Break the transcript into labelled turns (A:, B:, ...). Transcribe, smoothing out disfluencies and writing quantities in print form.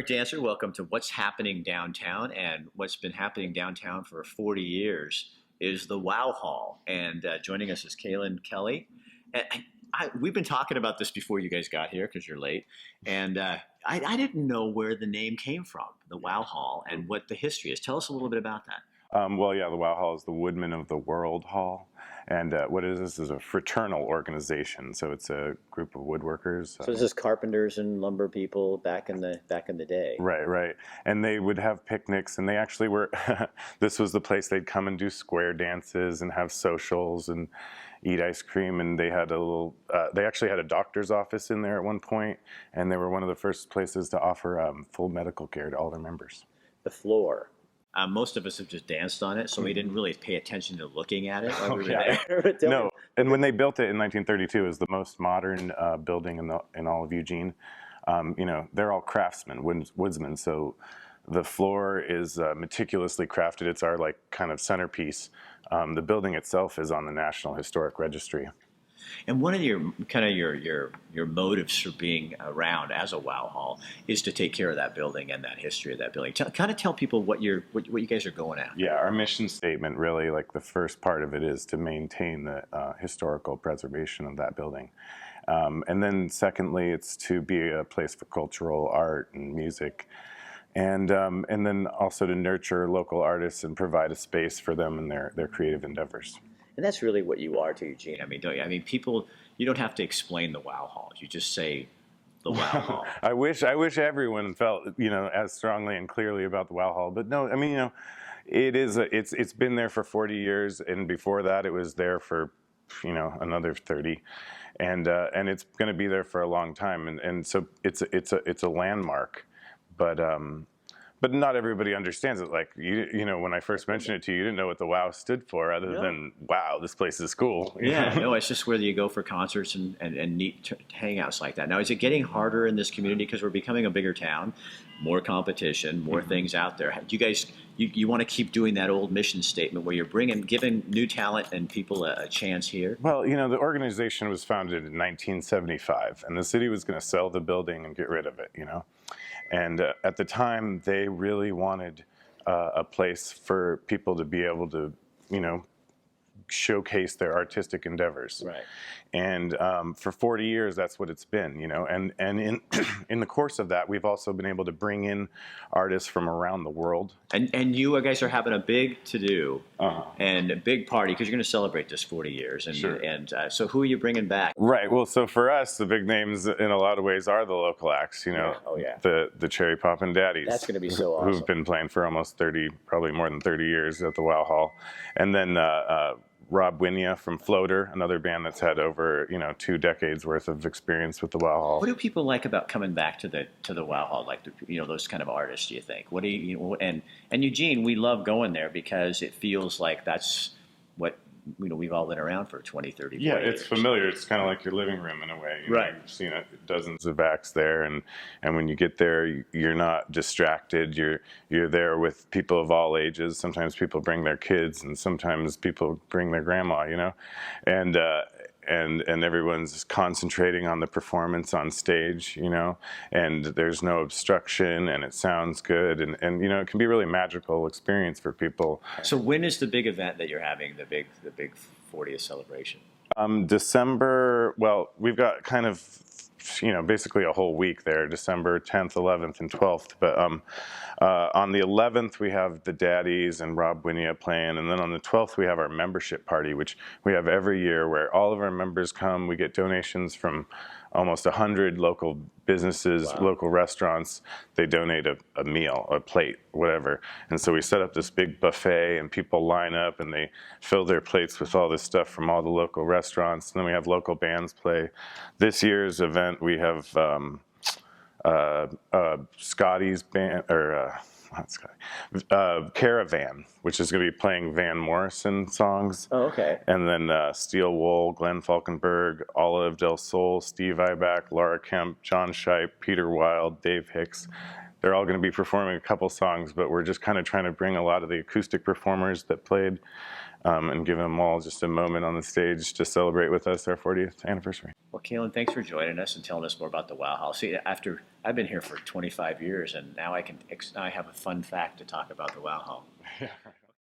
A: Eric Dancer. Welcome to What's Happening Downtown. And what's been happening downtown for 40 years is the Wow Hall. And joining us is Kaylin Kelly. And we've been talking about this before you guys got here because you're late. And I didn't know where the name came from, the Wow Hall, and what the history is. Tell us a little bit about that.
B: Well, yeah, the Wow Hall is the Woodmen of the World Hall. And what it is a fraternal organization. So it's a group of woodworkers.
A: So this is carpenters and lumber people back in the day.
B: Right, right. And they would have picnics, and they actually were, this was the place they'd come and do square dances and have socials and eat ice cream. And they had they actually had a doctor's office in there at one point, and they were one of the first places to offer full medical care to all their members.
A: The floor. Most of us have just danced on it, so we didn't really pay attention to looking at it while we were there.
B: No, and when they built it in 1932, it was the most modern building in all of Eugene. They're all craftsmen, woodsmen, so the floor is meticulously crafted. It's our kind of centerpiece. The building itself is on the National Historic Registry.
A: And one of your motives for being around as a Wow Hall is to take care of that building and that history of that building. Tell people what you guys are going at.
B: Yeah, our mission statement really, the first part of it is to maintain the historical preservation of that building. And then secondly, it's to be a place for cultural art and music. And then also to nurture local artists and provide a space for them and their creative endeavors.
A: And that's really what you are to Eugene. I mean, don't you? I mean, people, you don't have to explain the Wow Hall. You just say the Wow Hall.
B: I wish everyone felt, as strongly and clearly about the Wow Hall. But no, I mean, it's been there for 40 years, and before that, it was there for, another 30, and it's going to be there for a long time. And so it's a landmark, but not everybody understands it. When I first mentioned it to you, you didn't know what the WOW stood for other than, wow, this place is cool.
A: Yeah, no, it's just where you go for concerts and neat hangouts like that. Now, is it getting harder in this community because we're becoming a bigger town, more competition, more things out there? Do you guys, you want to keep doing that old mission statement where you're giving new talent and people a chance here?
B: Well, the organization was founded in 1975, and the city was going to sell the building and get rid of it, And at the time, they really wanted a place for people to be able to, showcase their artistic endeavors.
A: Right.
B: And for 40 years, that's what it's been, And in in the course of that, we've also been able to bring in artists from around the world.
A: And you guys are having a big to-do and a big party because you're going to celebrate this 40 years. And,
B: sure.
A: So who are you bringing back?
B: Right. Well, so for us, the big names in a lot of ways are the local acts,
A: Oh, yeah.
B: the Cherry Poppin' Daddies.
A: That's going to be so awesome.
B: Who've been playing for almost 30, probably more than 30 years at the Wow Hall. And then Rob Winia from Floater, another band that's had over 2 decades worth of experience with the Wow Hall.
A: What do people like about coming back to the Wow Hall? Like those kind of artists, do you think? What do you and Eugene? We love going there because it feels like that's what we've all been around for 20, 30
B: Yeah,
A: years.
B: it's familiar. It's kind of like your living room in a way.
A: Right.
B: You've seen dozens of acts there, and when you get there, you're not distracted. You're there with people of all ages. Sometimes people bring their kids, and sometimes people bring their grandma. And everyone's concentrating on the performance on stage, and there's no obstruction, and it sounds good, and it can be a really magical experience for people.
A: So when is the big event that you're having, the big 40th celebration?
B: December, well, we've got kind of, basically a whole week there, December 10th, 11th, and 12th. But on the 11th, we have the Daddies and Rob Winia playing. And then on the 12th, we have our membership party, which we have every year where all of our members come. We get donations from almost 100 local businesses, local restaurants. They donate a meal, a plate, whatever. And so we set up this big buffet, and people line up, and they fill their plates with all this stuff from all the local restaurants. And then we have local bands play. This year's event, we have Scotty's band, or not Scotty, Caravan, which is going to be playing Van Morrison songs.
A: Oh, okay.
B: And then Steel Wool, Glenn Falkenberg, Olive Del Sol, Steve Ibach, Laura Kemp, John Shipe, Peter Wilde, Dave Hicks. They're all going to be performing a couple songs, but we're just kind of trying to bring a lot of the acoustic performers that played and give them all just a moment on the stage to celebrate with us our 40th anniversary.
A: Well, Kalen, thanks for joining us and telling us more about the Wow Hall. See, after I've been here for 25 years, and now I have a fun fact to talk about the Wow Hall.
B: Yeah.